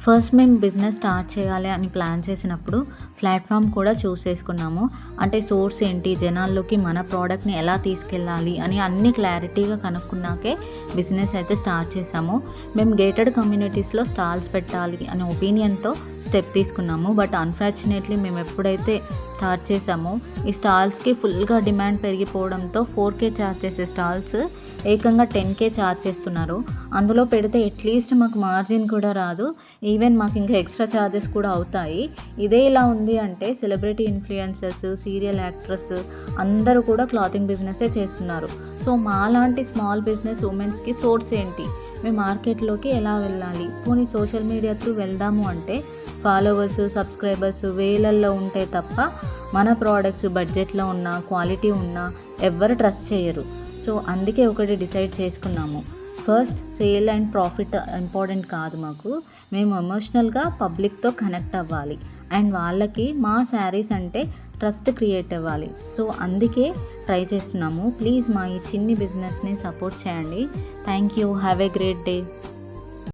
First మేము business start చేయాలి అని ప్లాన్ చేసినప్పుడు ప్లాట్ఫామ్ కూడా చూస్ చేసుకున్నాము. అంటే సోర్స్ ఏంటి, జనాల్లోకి మన ప్రోడక్ట్ని ఎలా తీసుకెళ్ళాలి అని అన్ని క్లారిటీగా కనుక్కున్నాకే బిజినెస్ అయితే స్టార్ట్ చేసాము. మేము గేటెడ్ కమ్యూనిటీస్లో స్టాల్స్ పెట్టాలి అనే ఒపీనియన్తో స్టెప్ తీసుకున్నాము. బట్ అన్ఫార్చునేట్లీ మేము ఎప్పుడైతే స్టార్ట్ చేసామో ఈ స్టాల్స్కి ఫుల్గా డిమాండ్ పెరిగిపోవడంతో 4K ఛార్జ్ చేసే స్టాల్స్ ఏకంగా 10K ఛార్జ్ చేస్తున్నారు. అందులో పెడితే అట్లీస్ట్ మాకు మార్జిన్ కూడా రాదు, ఈవెన్ మాకు ఇంకా ఎక్స్ట్రా ఛార్జెస్ కూడా అవుతాయి. ఇదే ఇలా ఉంది అంటే సెలబ్రిటీ ఇన్ఫ్లుయెన్సర్స్, సీరియల్ యాక్ట్రెస్ అందరూ కూడా క్లాతింగ్ బిజినెసే చేస్తున్నారు. సో మాలాంటి స్మాల్ బిజినెస్ ఉమెన్స్కి సోర్స్ ఏంటి, మేము మార్కెట్లోకి ఎలా వెళ్ళాలి, పోనీ సోషల్ మీడియా త్రూ వెళ్దాము అంటే ఫాలోవర్స్, సబ్స్క్రైబర్స్ వేలల్లో ఉంటే తప్ప మన ప్రోడక్ట్స్ బడ్జెట్లో ఉన్న, క్వాలిటీ ఉన్నా ఎవ్వరు ట్రస్ట్ చేయరు. సో అందుకే ఒకటి డిసైడ్ చేసుకున్నాము, first sale and profit important కాదు మాకు, మేము ఎమోషనల్గా పబ్లిక్తో కనెక్ట్ అవ్వాలి అండ్ వాళ్ళకి మా శారీస్ అంటే ట్రస్ట్ క్రియేట్ అవ్వాలి. సో అందుకే ట్రై చేస్తున్నాము. ప్లీజ్ మా ఈ చిన్ని బిజినెస్ని సపోర్ట్ చేయండి. Thank you. Have a great day.